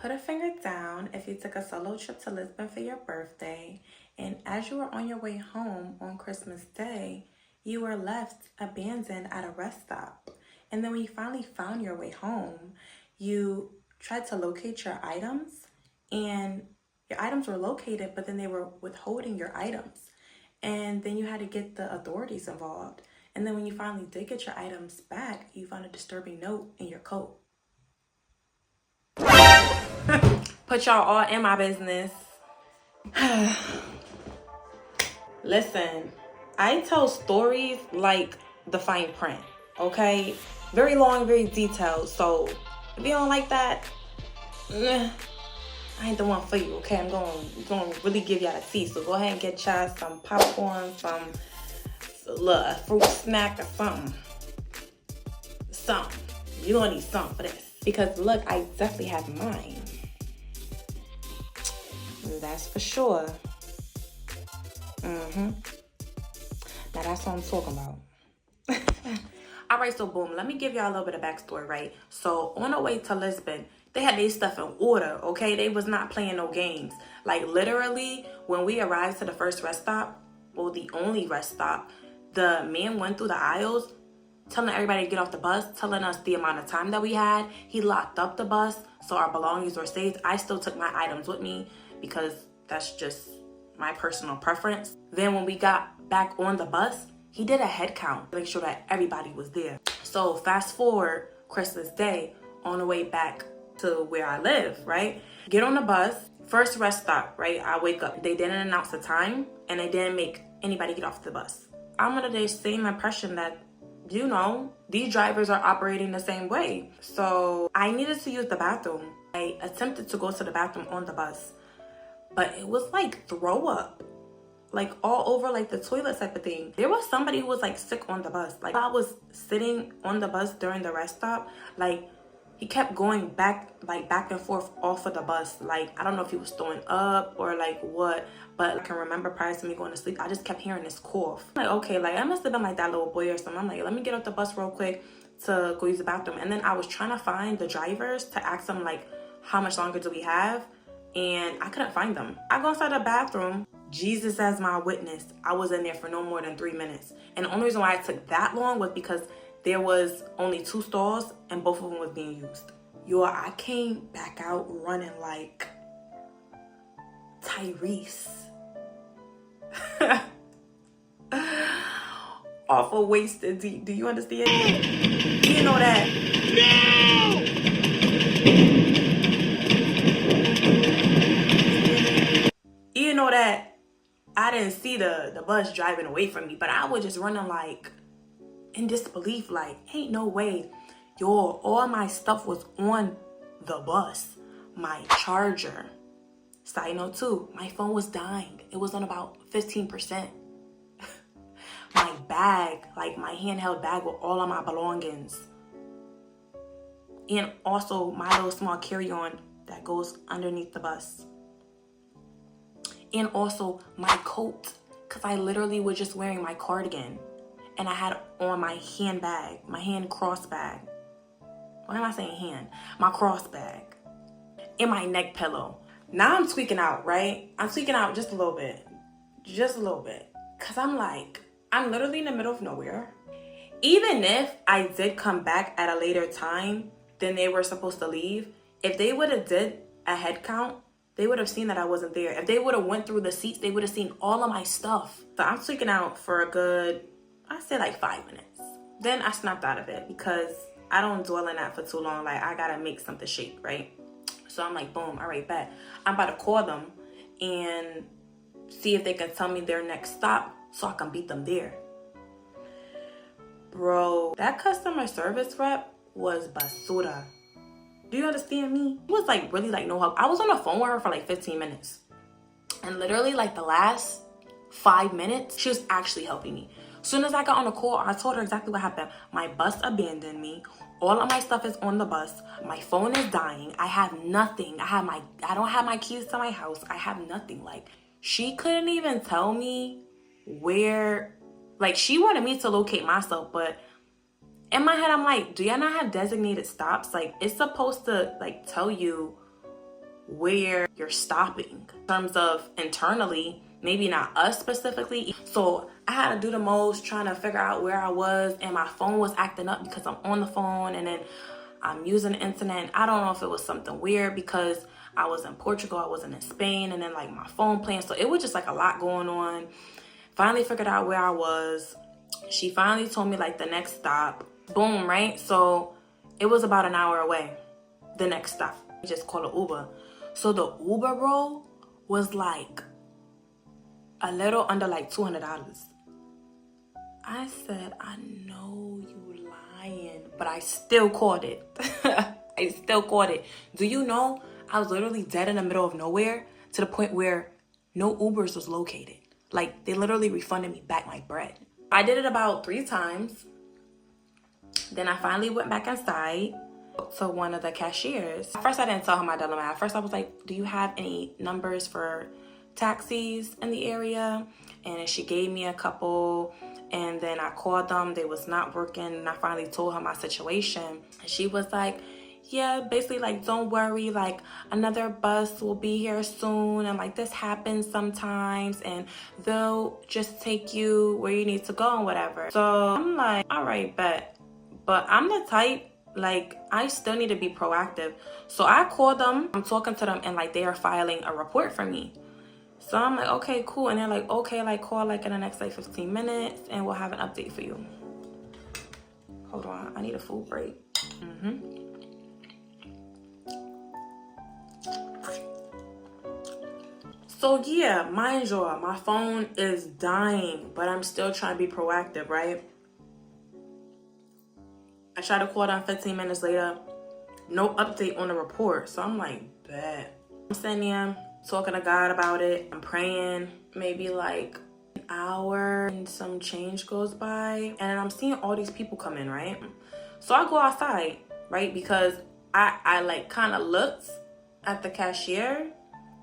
Put a finger down if you took a solo trip to Lisbon for your birthday, and as you were on your way home on Christmas Day, you were left abandoned at a rest stop. And then when you finally found your way home, you tried to locate your items, and your items were located, but then they were withholding your items. And then you had to get the authorities involved. And then when you finally did get your items back, you found a disturbing note in your coat. Put y'all all in my business. Listen, I tell stories like the fine print, okay? Very long, very detailed. So if you don't like that, I ain't the one for you, okay? I'm going to really give y'all a tea. So go ahead and get y'all some popcorn, some a fruit snack or something. Something. You're going to need something for this. Because look, I definitely have mine. That's for sure. Now that's what I'm talking about. All right, so boom, let me give y'all a little bit of backstory, right? So on the way to Lisbon, they had their stuff in order, okay? They was not playing no games. Like literally, when we arrived to the first rest stop, well, the only rest stop, the man went through the aisles telling everybody to get off the bus, telling us the amount of time that we had. He locked up the bus, so our belongings were safe. I still took my items with me because that's just my personal preference. Then when we got back on the bus, he did a head count to make sure that everybody was there. So fast forward Christmas Day, on the way back to where I live, right? Get on the bus, first rest stop, right? I wake up. They didn't announce the time, and they didn't make anybody get off the bus. I'm under the same impression that, you know, these drivers are operating the same way. So I needed to use the bathroom. I attempted to go to the bathroom on the bus, but it was like throw up, like all over like the toilet type of thing. There was somebody who was like sick on the bus. Like I was sitting on the bus during the rest stop, like he kept going back and forth off of the bus. Like, I don't know if he was throwing up or like what, but I can remember prior to me going to sleep, I just kept hearing this cough. I'm like, okay, like I must have been like that little boy or something. I'm like, let me get off the bus real quick to go use the bathroom. And then I was trying to find the drivers to ask them like, how much longer do we have? And I couldn't find them. I go inside the bathroom, Jesus as my witness, I was in there for no more than 3 minutes. And the only reason why it took that long was because there was only 2 stalls and both of them was being used. Yo, I came back out running like Tyrese. Awful wasted deep. Do you understand? You know that. No! You know that I didn't see the bus driving away from me, but I was just running like in disbelief, like ain't no way. Yo, all my stuff was on the bus. My charger, side note too, my phone was dying. It was on about 15%. My bag, like my handheld bag with all of my belongings, and also my little small carry-on that goes underneath the bus, and also my coat, because I literally was just wearing my cardigan. And I had on my handbag, my hand cross bag. Why am I saying hand? My cross bag. And my neck pillow. Now I'm tweaking out, right? I'm tweaking out just a little bit. Just a little bit. Because I'm like, I'm literally in the middle of nowhere. Even if I did come back at a later time than they were supposed to leave, if they would have did a head count, they would have seen that I wasn't there. If they would have went through the seats, they would have seen all of my stuff. So I'm tweaking out for a good, I say like 5 minutes. Then I snapped out of it because I don't dwell in that for too long. Like I gotta make something shake, right? So I'm like, boom, all right, bet. I'm about to call them and see if they can tell me their next stop so I can beat them there. Bro, that customer service rep was basura. Do you understand me? It was like really like no help. I was on the phone with her for like 15 minutes. And literally like the last 5 minutes, she was actually helping me. Soon as I got on the call, I told her exactly what happened. My bus abandoned me. All of my stuff is on the bus. My phone is dying. I have nothing. I don't have my keys to my house. I have nothing. Like, she couldn't even tell me where, like, she wanted me to locate myself, but in my head, I'm like, do y'all not have designated stops? Like, it's supposed to, like, tell you where you're stopping in terms of internally, maybe not us specifically. So I had to do the most trying to figure out where I was, and my phone was acting up because I'm on the phone and then I'm using the internet. I don't know if it was something weird because I was in Portugal, I wasn't in Spain, and then like my phone playing. So it was just like a lot going on. Finally figured out where I was. She finally told me like the next stop. Boom, right? So it was about an hour away, the next stop. We just called an Uber. So the Uber, bro, was like a little under like $200. I said, I know you lying, but I still caught it. I still caught it. Do you know, I was literally dead in the middle of nowhere to the point where no Ubers was located. Like, they literally refunded me back my bread. I did it about 3 times. Then I finally went back inside to one of the cashiers. At first, I didn't tell her my dilemma. At first, I was like, do you have any numbers for taxis in the area? And she gave me a couple. And then I called them. They was not working. And I finally told her my situation. And she was like, yeah, basically like, don't worry, like another bus will be here soon, and like this happens sometimes, and they'll just take you where you need to go and whatever. So I'm like, all right, bet. But I'm the type, like, I still need to be proactive. So I called them, I'm talking to them, and like they are filing a report for me. So I'm like, okay, cool. And they're like, okay, like call like in the next like 15 minutes and we'll have an update for you. Hold on, I need a food break. So yeah, mind you, my phone is dying, but I'm still trying to be proactive, right? I tried to call them 15 minutes later, no update on the report. So I'm like, bet. I'm sitting there talking to God about it. I'm praying. Maybe like an hour and some change goes by, and I'm seeing all these people come in, right? So I go outside, right? Because I like kind of looked at the cashier,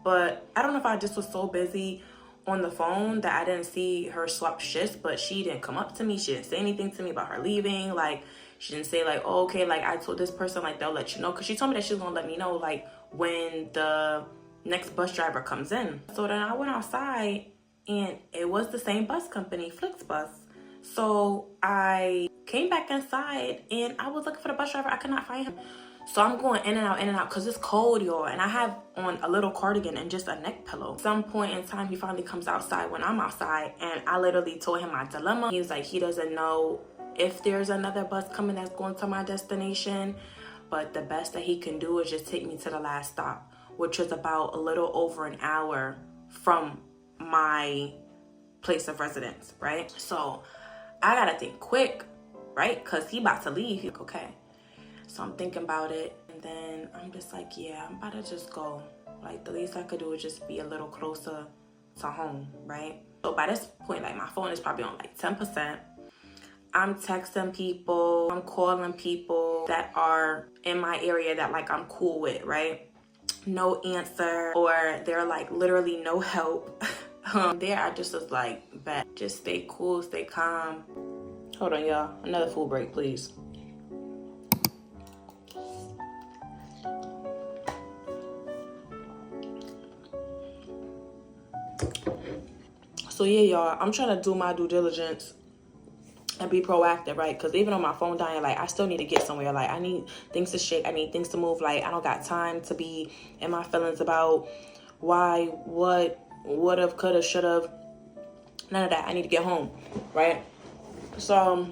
but I don't know if I just was so busy on the phone that I didn't see her swap shifts, but she didn't come up to me. She didn't say anything to me about her leaving. Like, she didn't say like, oh, okay, like I told this person, like they'll let you know. Cause she told me that she was gonna let me know like when the next bus driver comes in. So then I went outside and it was the same bus company, FlixBus. So I came back inside and I was looking for the bus driver. I could not find him. So I'm going in and out because it's cold, y'all. And I have on a little cardigan and just a neck pillow. At some point in time, he finally comes outside when I'm outside. And I literally told him my dilemma. He was like, he doesn't know if there's another bus coming that's going to my destination. But the best that he can do is just take me to the last stop, which is about a little over an hour from my place of residence, right? So I gotta think quick, right? Because he about to leave. He's like, okay. So I'm thinking about it, and then I'm just like, yeah, I'm about to just go. Like, the least I could do is just be a little closer to home, right? So by this point, like, my phone is probably on like 10%. I'm texting people, I'm calling people that are in my area that like I'm cool with, right? No answer, or they're like literally no help. There I just was like, bet, just stay cool, stay calm. Hold on, y'all, another food break, please. So yeah, y'all, I'm trying to do my due diligence and be proactive, right? Because even on my phone dying, like, I still need to get somewhere. Like, I need things to shake. I need things to move. Like, I don't got time to be in my feelings about why, what, would've, could've, should've. None of that. I need to get home, right? So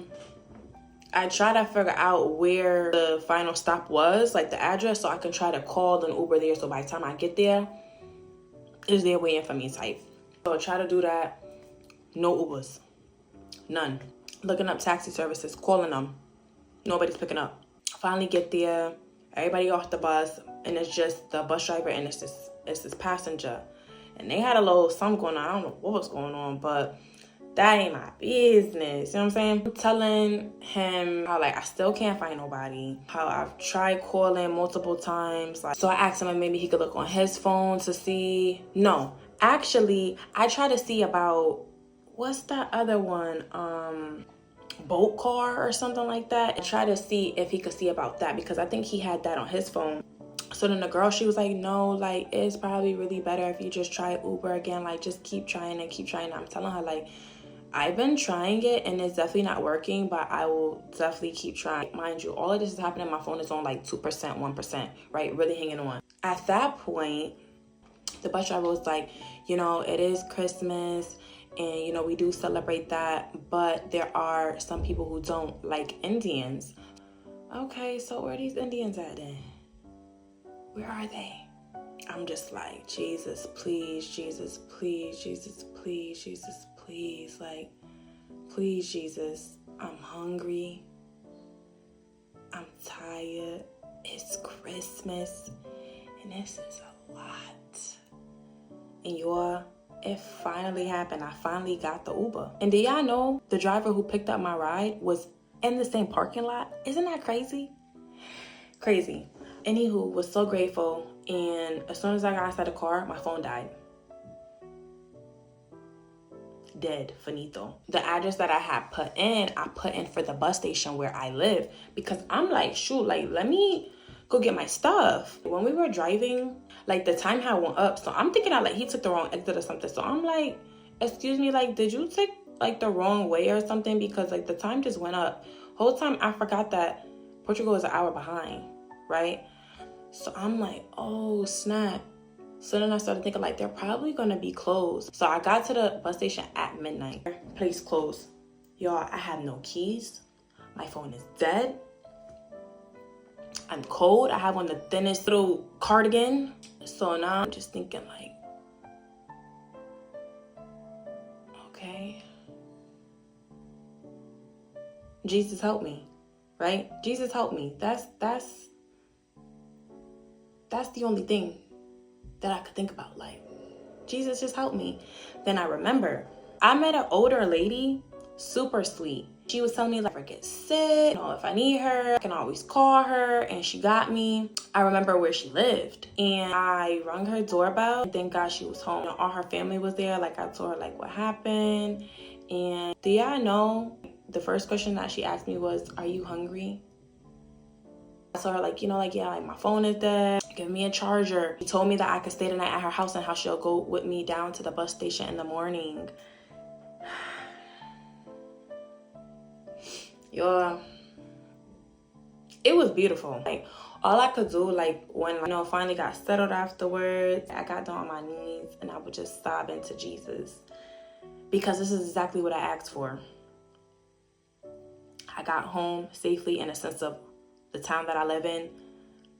I try to figure out where the final stop was, like the address, so I can try to call an Uber there. So by the time I get there, it's there waiting for me type. So I try to do that. No Ubers. None. Looking up taxi services, calling them. Nobody's picking up. Finally get there. Everybody off the bus. And it's just the bus driver and it's this passenger. And they had a little something going on. I don't know what was going on, but that ain't my business. You know what I'm saying? I'm telling him how, like, I still can't find nobody. How I've tried calling multiple times. Like, so I asked him if maybe he could look on his phone to see. No. Actually, I tried to see about, what's that other one? Boat car or something like that. And try to see if he could see about that, because I think he had that on his phone. So then the girl, she was like, no, like, it's probably really better if you just try Uber again. Like, just keep trying and keep trying. I'm telling her, like, I've been trying it and it's definitely not working, but I will definitely keep trying. Mind you, all of this is happening. My phone is on like 2%, 1%, right? Really hanging on. At that point, the bus driver was like, you know, it is Christmas and, you know, we do celebrate that, but there are some people who don't like Indians. Okay, so where are these Indians at then? Where are they? I'm just like, Jesus, please, Jesus, please, Jesus, please, Jesus, please. Like, please, Jesus, I'm hungry. I'm tired. It's Christmas. And this is a lot. And it finally happened. I finally got the Uber. And do y'all know the driver who picked up my ride was in the same parking lot? Isn't that crazy? Crazy. Anywho, was so grateful. And as soon as I got outside the car, my phone died. Dead, finito. The address that I had put in, I put in for the bus station where I live because I'm like, shoot, like, let me go get my stuff. When we were driving, like, the time had went up, so I'm thinking like he took the wrong exit or something. So I'm like, excuse me, like, did you take like the wrong way or something? Because like the time just went up. Whole time I forgot that Portugal is an hour behind, right? So I'm like, oh snap. So then I started thinking like they're probably gonna be closed. So I got to the bus station at midnight. Place closed. Y'all, I have no keys. My phone is dead. I'm cold. I have on the thinnest little cardigan. So now I'm just thinking like, okay. Jesus help me, right? Jesus help me. That's the only thing that I could think about. Like, Jesus, just help me. Then I remember I met an older lady, super sweet. She was telling me like, if I get sick, you know, if I need her, I can always call her. And she got me. I remember where she lived. And I rung her doorbell. And thank God she was home. You know, all her family was there. Like, I told her like what happened. And do y'all know, the first question that she asked me was, are you hungry? I told her like, you know, like, yeah, like my phone is dead. Give me a charger. She told me that I could stay the night at her house and how she'll go with me down to the bus station in the morning. Yo, it was beautiful. Like, all I could do, like, when, you know, finally got settled afterwards, I got down on my knees and I would just sob into Jesus. Because this is exactly what I asked for. I got home safely in a sense of the town that I live in.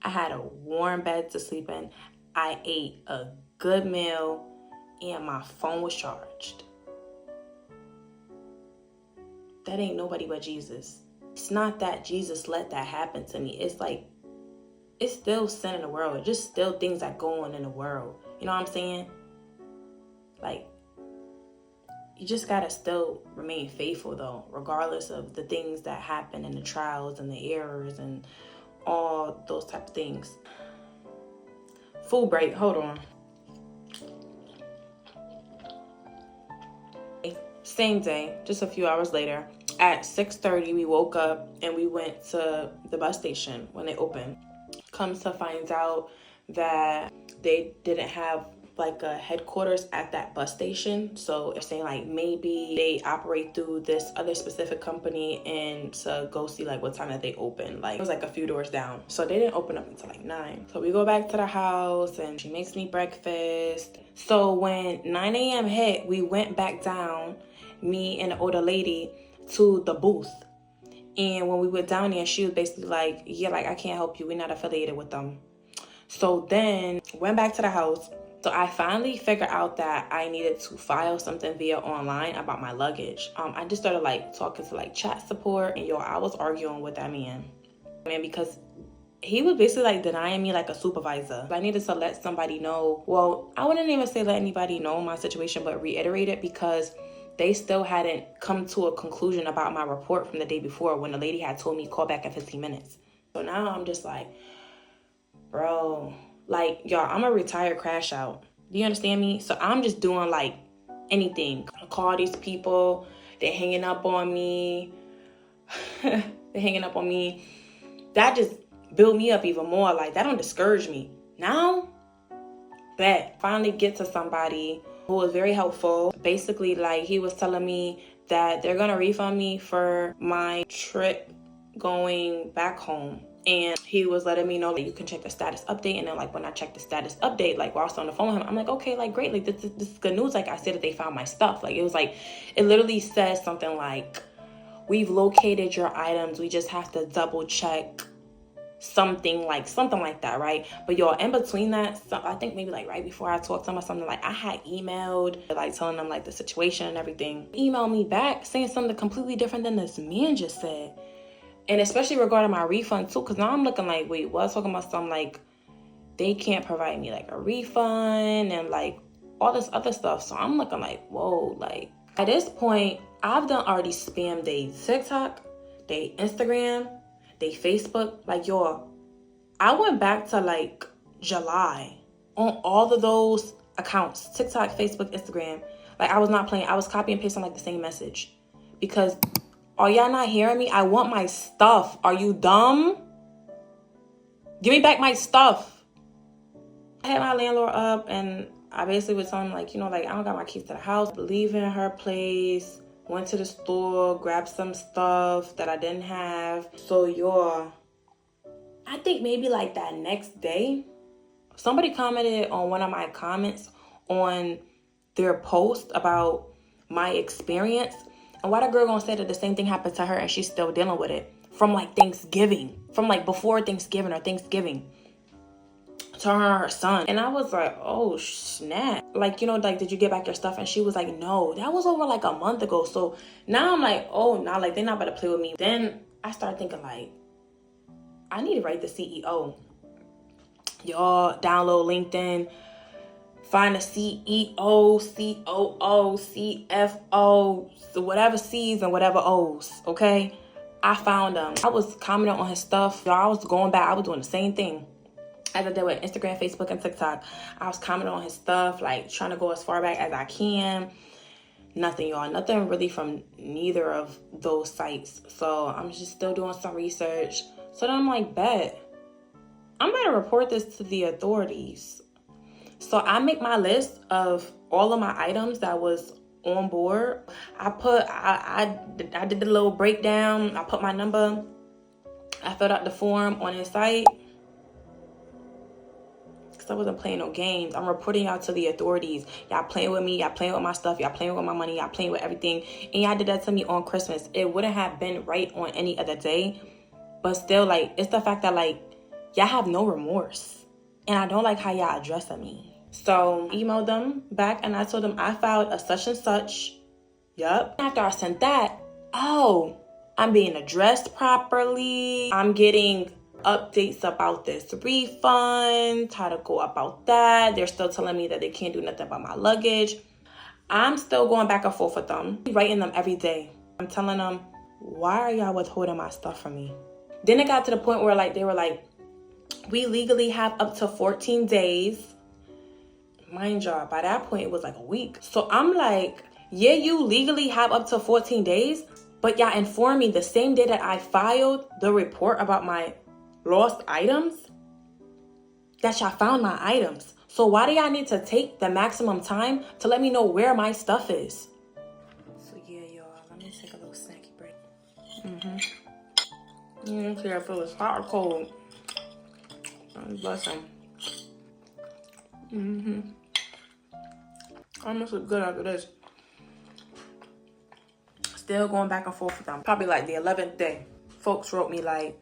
I had a warm bed to sleep in. I ate a good meal and my phone was charged. That ain't nobody but Jesus. It's not that Jesus let that happen to me. It's like, it's still sin in the world. It's just still things that go on in the world. You know what I'm saying? Like, you just gotta still remain faithful though, regardless of the things that happen and the trials and the errors and all those type of things. Full break, hold on. Same day, just a few hours later, at 6:30, we woke up and we went to the bus station when they opened. Comes to find out that they didn't have like a headquarters at that bus station. So they're saying like maybe they operate through this other specific company and to go see like what time that they open. Like, it was like a few doors down. So they didn't open up until like 9. So we go back to the house and she makes me breakfast. So when 9 a.m. hit, we went back down, me and the older lady, to the booth. And when we went down there, she was basically like, yeah, like, I can't help you. We're not affiliated with them. So then went back to the house. So I finally figured out that I needed to file something via online about my luggage. I just started like talking to like chat support, and I was arguing with that man because he was basically like denying me like a supervisor. I needed to let somebody know. Well, I wouldn't even say let anybody know my situation, but reiterate it because they still hadn't come to a conclusion about my report from the day before when the lady had told me call back in 15 minutes. So now I'm just like, bro, like, y'all, I'm a retired crash out. Do you understand me? So I'm just doing like anything. I call these people. They're hanging up on me. They're hanging up on me. That just build me up even more. Like, that don't discourage me. Now, bet. Finally get to somebody who was very helpful. Basically, like, he was telling me that they're gonna refund me for my trip going back home. And he was letting me know that you can check the status update. And then, like, when I checked the status update, like, while I was on the phone with him, I'm like, okay, like, great. Like, this is good news. Like, I said that they found my stuff. Like, it was like, it literally says something like, we've located your items. We just have to double check something like that, right? But y'all, in between that, I think maybe like right before I talked to him or something, like I had emailed, like telling them like the situation and everything. Emailed me back saying something completely different than this man just said. And especially regarding my refund too, because now I'm looking like, wait, was talking about something like they can't provide me like a refund and like all this other stuff. So I'm looking like, whoa, like at this point, I've done already spammed they TikTok, they Instagram, they Facebook. Like, y'all, I went back to like July on all of those accounts, TikTok, Facebook, Instagram. Like, I was not playing. I was copy and pasting like the same message. Because are y'all not hearing me? I want my stuff. Are you dumb? Give me back my stuff. I had my landlord up and I basically was telling him like, you know, like I don't got my keys to the house. Leaving her place. Went to the store, grabbed some stuff that I didn't have. So y'all, I think maybe like that next day, somebody commented on one of my comments on their post about my experience. And why the girl gonna say that the same thing happened to her and she's still dealing with it from like Thanksgiving, from like before Thanksgiving or Thanksgiving to her and her son. And I was like, oh snap. Like, you know, like, did you get back your stuff? And she was like, no, that was over like a month ago. So now I'm like, oh, now like they're not about to play with me. Then I started thinking like, I need to write the CEO. Y'all download LinkedIn, find a CEO, COO, CFO, so whatever C's and whatever O's, okay? I found them. I was commenting on his stuff. Y'all, I was going back. I was doing the same thing as I did with Instagram, Facebook, and TikTok. I was commenting on his stuff, like trying to go as far back as I can. Nothing, y'all. Nothing really from neither of those sites. So I'm just still doing some research. So then I'm like, bet. I'm going to report this to the authorities. So I make my list of all of my items that was on board. I did the little breakdown. I put my number. I filled out the form on his site. Because I wasn't playing no games. I'm reporting out to the authorities. Y'all playing with me. Y'all playing with my stuff. Y'all playing with my money. Y'all playing with everything. And y'all did that to me on Christmas. It wouldn't have been right on any other day. But still, like, it's the fact that, like, y'all have no remorse. And I don't like how y'all addressing me. So I emailed them back and I told them I filed a such and such. Yup. After I sent that, oh, I'm being addressed properly. I'm getting updates about this refund, how to go about that. They're still telling me that they can't do nothing about my luggage. I'm still going back and forth with them, writing them every day. I'm telling them, why are y'all withholding my stuff from me? Then it got to the point where like they were like, we legally have up to 14 days. Mind y'all, by that point, it was like a week. So I'm like, yeah, you legally have up to 14 days, but y'all informed me the same day that I filed the report about my lost items that y'all found my items. So why do y'all need to take the maximum time to let me know where my stuff is? So yeah, y'all, let me take a little snacky break. I don't care if it was hot or cold. Bless him. I'm gonna look good after this. Still going back and forth with them. Probably like the 11th day. Folks wrote me like,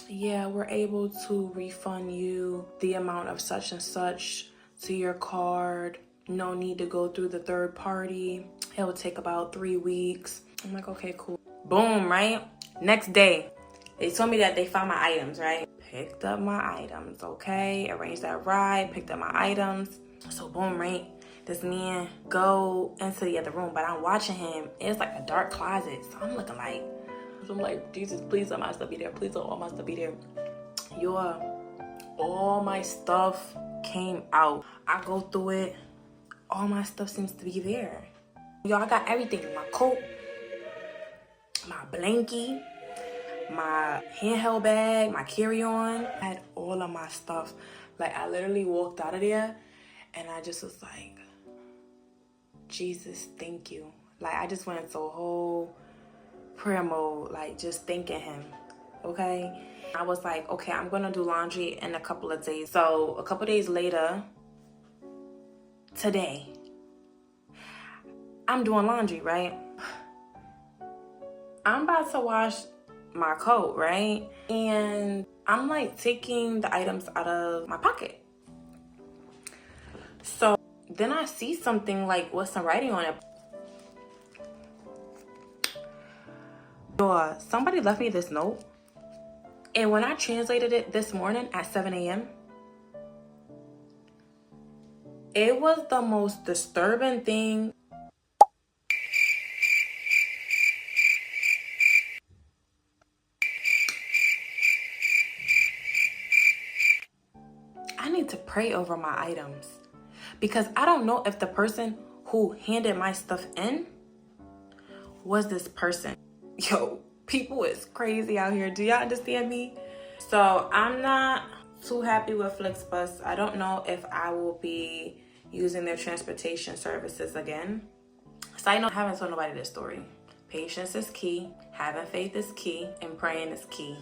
yeah, we're able to refund you the amount of such and such to your card. No need to go through the third party. It will take about 3 weeks. I'm like, okay, cool. Boom, right? Next day, they told me that they found my items, right? Picked up my items, okay? Arranged that ride, picked up my items. So boom, right? This man go into the other room, but I'm watching him. It's like a dark closet. So I'm looking like, Jesus, please let my stuff be there. Please let all my stuff be there. All my stuff came out. I go through it. All my stuff seems to be there. Y'all, I got everything. My coat, my blankie, my handheld bag, my carry-on. I had all of my stuff. Like, I literally walked out of there and I just was like, Jesus, thank you. Like, I just went into a whole prayer mode, like just thanking him. Okay, I was like, okay, I'm gonna do laundry in a couple of days. So a couple days later, today, I'm doing laundry, right? I'm about to wash my coat, right? And I'm like taking the items out of my pocket. So then I see something like with some writing on it. Somebody left me this note. And when I translated it this morning at 7 a.m., it was the most disturbing thing. I need to pray over my items because I don't know if the person who handed my stuff in was this person. Yo, people is crazy out here. Do y'all understand me? So I'm not too happy with FlixBus. I don't know if I will be using their transportation services again. So I haven't told nobody this story. Patience is key, having faith is key, and praying is key.